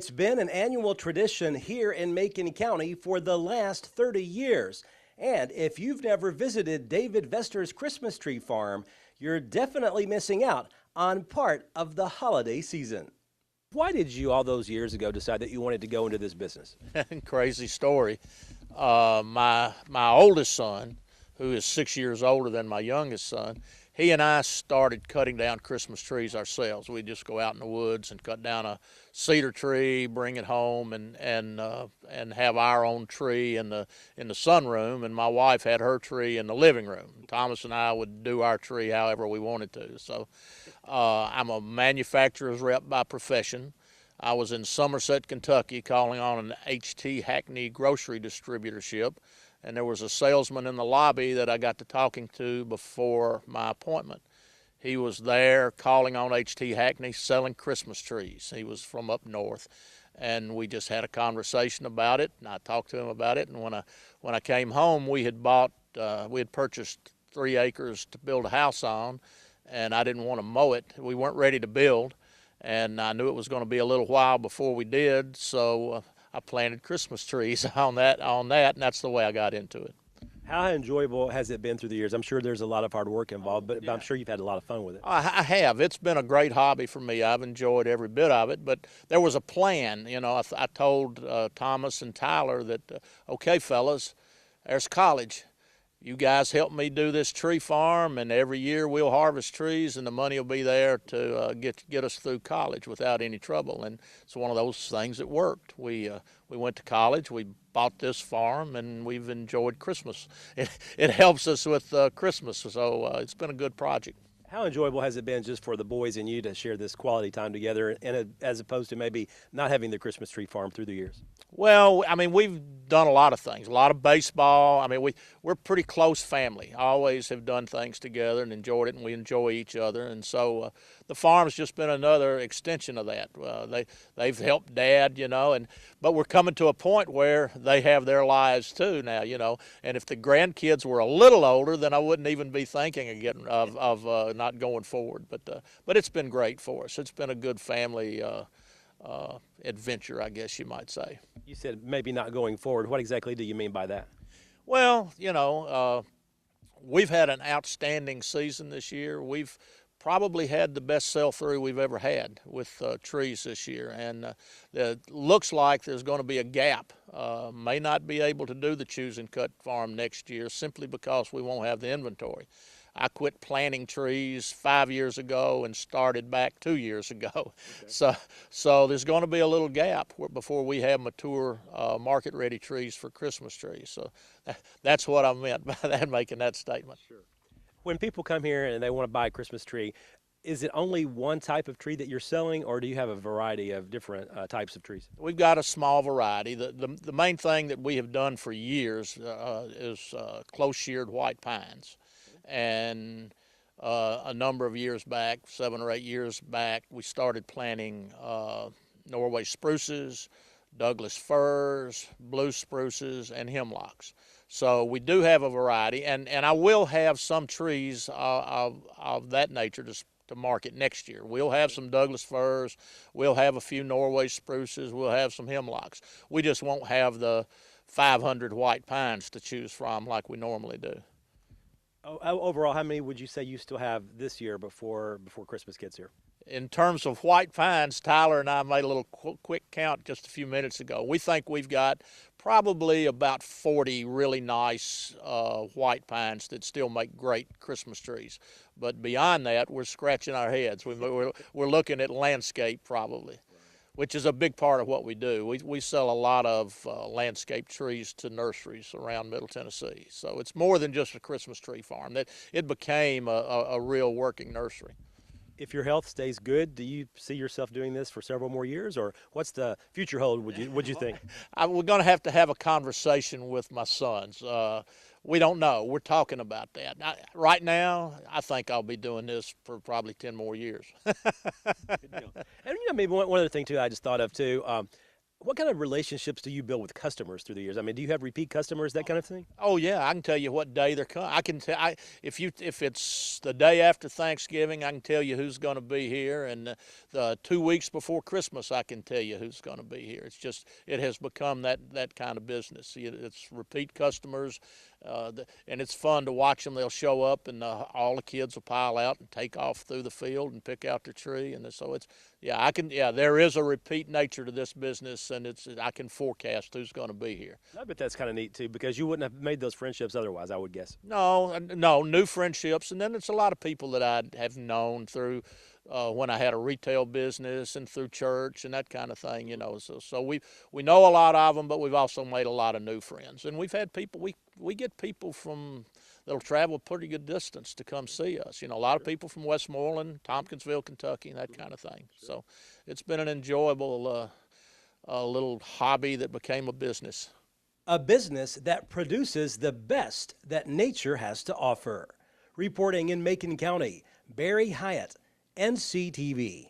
It's been an annual tradition here in Macon County for the last 30 years. And if you've never visited David Vester's Christmas Tree Farm, you're definitely missing out on part of the holiday season. Why did you all those years ago decide that you wanted to go into this business? Crazy story. My oldest son, who is 6 years older than my youngest son, he and I started cutting down Christmas trees ourselves. We'd just go out in the woods and cut down a cedar tree, bring it home, and have our own tree in the sunroom. And my wife had her tree in the living room. Thomas and I would do our tree however we wanted to. So I'm a manufacturer's rep by profession. I was in Somerset, Kentucky, calling on an H.T. Hackney grocery distributorship, and there was a salesman in the lobby that I got to talking to before my appointment. He was there calling on H.T. Hackney, selling Christmas trees. He was from up north, and we just had a conversation about it, and I talked to him about it. And when I came home, we had purchased 3 acres to build a house on, and I didn't want to mow it. We weren't ready to build, and I knew it was going to be a little while before we did, so I planted Christmas trees on that, and that's the way I got into it. How enjoyable has it been through the years? I'm sure there's a lot of hard work involved, but I'm sure you've had a lot of fun with it. I have. It's been a great hobby for me. I've enjoyed every bit of it, but there was a plan. You know, I told Thomas and Tyler that, okay, fellas, there's college. You guys help me do this tree farm, and every year we'll harvest trees, and the money will be there to get us through college without any trouble. And it's one of those things that worked. We went to college, we bought this farm, and we've enjoyed Christmas. It helps us with Christmas, so it's been a good project. How enjoyable has it been just for the boys and you to share this quality time together, and as opposed to maybe not having the Christmas tree farm through the years? Well, I mean, we've done a lot of things, a lot of baseball. I mean, we're a pretty close family. Always have done things together and enjoyed it, and we enjoy each other. And so the farm's just been another extension of that. They've helped Dad, you know, but we're coming to a point where they have their lives too now, you know. And if the grandkids were a little older, then I wouldn't even be thinking again of not going forward. But it's been great for us. It's been a good family adventure, I guess you might say. You said maybe not going forward. What exactly do you mean by that? Well, you know, we've had an outstanding season this year. We've probably had the best sell-through we've ever had with trees this year, and it looks like there's going to be a gap. May not be able to do the choose and cut farm next year simply because we won't have the inventory. I quit planting trees 5 years ago and started back 2 years ago. Okay. So there's going to be a little gap before we have mature market-ready trees for Christmas trees. So that's what I meant by that, making that statement. Sure. When people come here and they want to buy a Christmas tree, is it only one type of tree that you're selling, or do you have a variety of different types of trees? We've got a small variety. The main thing that we have done for years is close-sheared white pines. And a number of years back, 7 or 8 years back, we started planting Norway spruces, Douglas firs, blue spruces, and hemlocks. So we do have a variety, and I will have some trees of that nature to market next year. We'll have some Douglas firs, we'll have a few Norway spruces, we'll have some hemlocks. We just won't have the 500 white pines to choose from like we normally do. Overall, how many would you say you still have this year before Christmas gets here? In terms of white pines, Tyler and I made a little quick count just a few minutes ago. We think we've got probably about 40 really nice white pines that still make great Christmas trees. But beyond that, we're scratching our heads. We're looking at landscape probably, which is a big part of what we do. We sell a lot of landscape trees to nurseries around Middle Tennessee. So it's more than just a Christmas tree farm. It became a real working nursery. If your health stays good, do you see yourself doing this for several more years, or what's the future hold, would you think? We're going to have a conversation with my sons. We don't know. We're talking about that. Right now, I think I'll be doing this for probably 10 more years. Good deal. And maybe one other thing too I just thought of too. What kind of relationships do you build with customers through the years? I mean, do you have repeat customers, that kind of thing? Oh yeah, I can tell you what day they're coming. If it's the day after Thanksgiving, I can tell you who's going to be here, and the 2 weeks before Christmas, I can tell you who's going to be here. It's just it has become that kind of business. It's repeat customers, and it's fun to watch them. They'll show up, and all the kids will pile out and take off through the field and pick out their tree, and so it's there is a repeat nature to this business, and I can forecast who's going to be here. I bet that's kind of neat too, because you wouldn't have made those friendships otherwise, I would guess. No, new friendships, and then it's a lot of people that I have known through when I had a retail business and through church and that kind of thing, you know. So we know a lot of them, but we've also made a lot of new friends, and we've had people. We get people from that'll travel a pretty good distance to come see us. You know, a lot of people from Westmoreland, Tompkinsville, Kentucky, and that kind of thing. So it's been an enjoyable little hobby that became a business. A business that produces the best that nature has to offer. Reporting in Macon County, Barry Hyatt, NCTV.